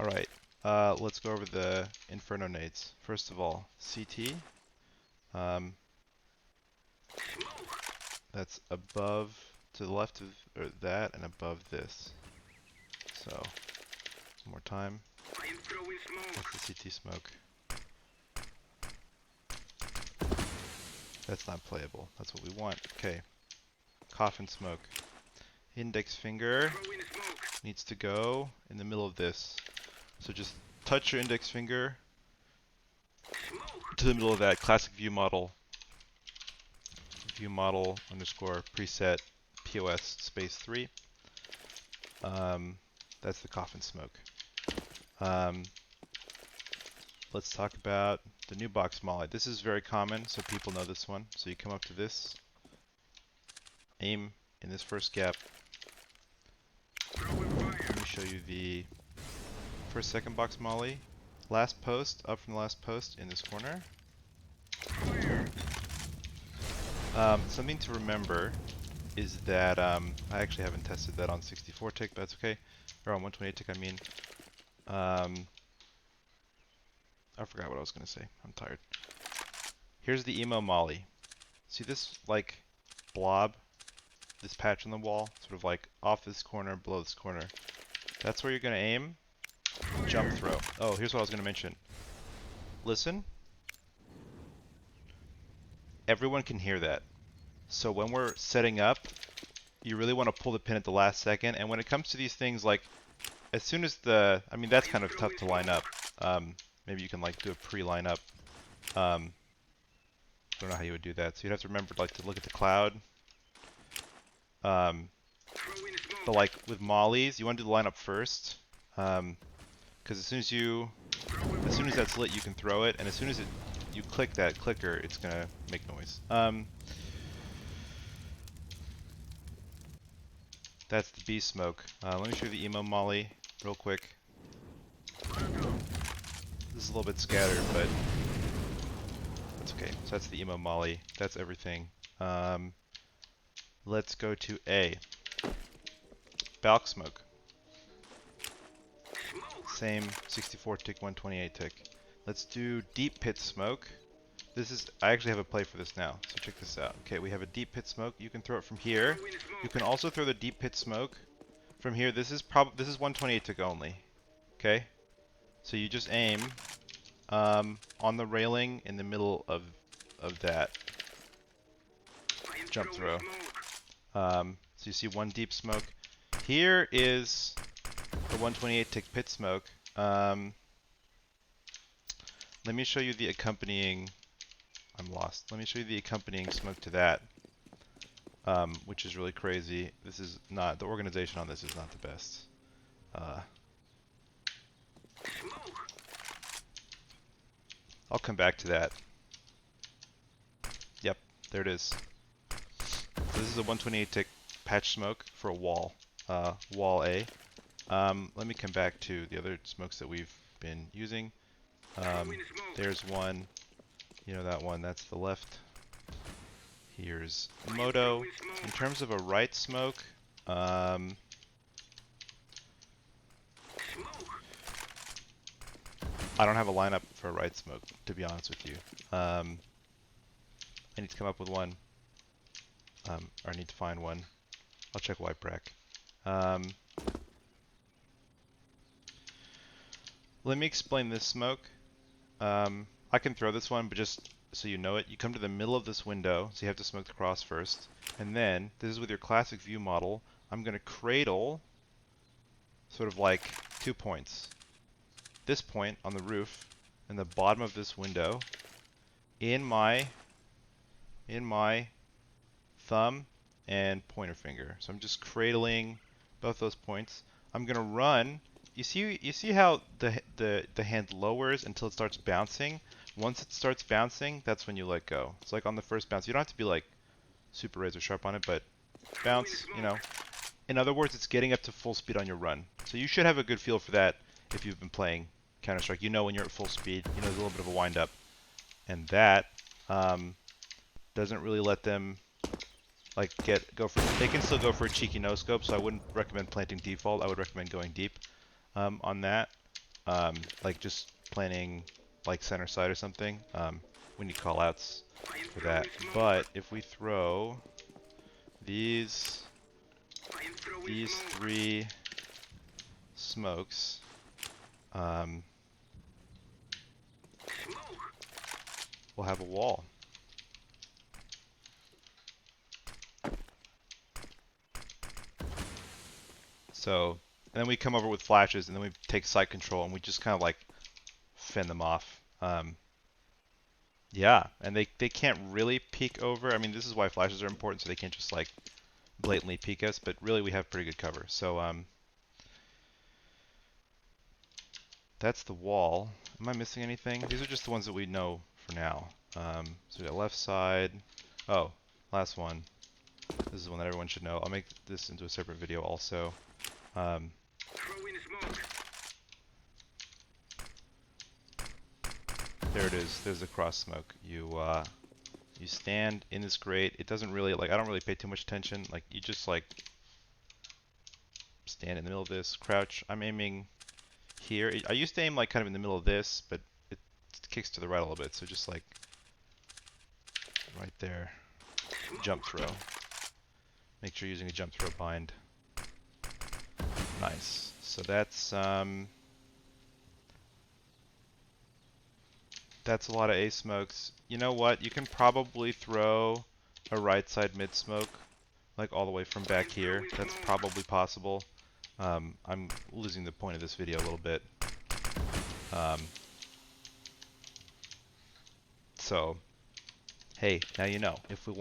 Alright, let's go over the Inferno nades. First of all, CT. That's above, to the left of that, and above this. So, one more time. That's the CT smoke. That's not playable. That's what we want. Okay. Coffin smoke. Index finger needs to go in the middle of this. So just touch your index finger to the middle of that classic view model underscore preset POS space 3. That's the coffin smoke. Let's talk about the new Balc Molly. This is very common, so people know this one. So you come up to this, aim in this first gap. Let me show you the first second Balc Molly. Last post, up from the last post in this corner. Something to remember is that I actually haven't tested that on 64 tick, but that's okay. Or on 128 tick, I mean. I forgot what I was going to say. I'm tired. Here's the Emo Molly. See this, like, blob? This patch on the wall? Sort of like off this corner, below this corner. That's where you're going to aim. Jump throw. Oh, here's what I was going to mention. Listen. Everyone can hear that. So when we're setting up, you really want to pull the pin at the last second. And when it comes to these things, like, as soon as the... I mean, that's kind of tough to line up. Maybe you can like do a pre-line up. I don't know how you would do that. So you'd have to remember like to look at the cloud. But like with mollies, you want to do the lineup first, because as soon as that's lit, you can throw it, and as soon as you click that clicker, it's gonna make noise. That's the B smoke. Let me show you the Emo Molly real quick. This is a little bit scattered, but that's okay. So that's the Emo Molly. That's everything. Let's go to A. Balc Smoke. Same 64 tick, 128 tick. Let's do Deep Pit Smoke. I actually have a play for this now, so check this out. Okay, we have a Deep Pit Smoke. You can throw it from here. You can also throw the Deep Pit Smoke from here. This is 128 tick only. Okay? So you just aim on the railing in the middle of that jump throw. So you see one deep smoke. Here is the 128 tick pit smoke. Let me show you the accompanying. I'm lost. Let me show you the accompanying smoke to that, which is really crazy. This is not, the organization on this is not the best. I'll come back to that. Yep, there it is. So this is a 128 tick patch smoke for a wall, wall A. Let me come back to the other smokes that we've been using. There's one, you know that one, that's the left. Here's Moto. In terms of a right smoke, I don't have a lineup for a right smoke, to be honest with you. I need to come up with one. Or I need to find one. I'll check White Brack. Let me explain this smoke. I can throw this one, but just so you know it, you come to the middle of this window, so you have to smoke the cross first. And then, this is with your classic view model, I'm going to cradle sort of like 2 points. This point on the roof and the bottom of this window in my thumb and pointer finger. So I'm just cradling both those points. I'm gonna run. You see how the hand lowers until it starts bouncing? Once it starts bouncing, that's when you let go. It's like on the first bounce. You don't have to be like super razor sharp on it, but bounce, you know. In other words, it's getting up to full speed on your run. So you should have a good feel for that if you've been playing Counter-Strike. You know when you're at full speed. You know there's a little bit of a wind up. And that doesn't really let them like go for. They can still go for a cheeky no scope, so I wouldn't recommend planting default. I would recommend going deep on that. like just planning like center side or something. We need callouts for that. But if we throw these 3 smokes, we'll have a wall. So, and then we come over with flashes, and then we take site control, and we just kind of like fend them off. Yeah, and they can't really peek over. I mean, this is why flashes are important, so they can't just like blatantly peek us, but really we have pretty good cover. So, that's the wall. Am I missing anything? These are just the ones that we know for now. So we got left side. Oh, last one. This is one that everyone should know. I'll make this into a separate video also. There it is. There's the cross smoke. You stand in this grate. It doesn't really like I don't really pay too much attention. Like you just like stand in the middle of this, crouch. I'm aiming here. I used to aim like kind of in the middle of this, but it kicks to the right a little bit. So just like right there. Jump throw. Make sure you're using a jump throw bind. Nice. So that's a lot of A smokes. You know what? You can probably throw a right side mid smoke, like all the way from back here. That's probably possible. I'm losing the point of this video a little bit. So, hey, now you know. If we want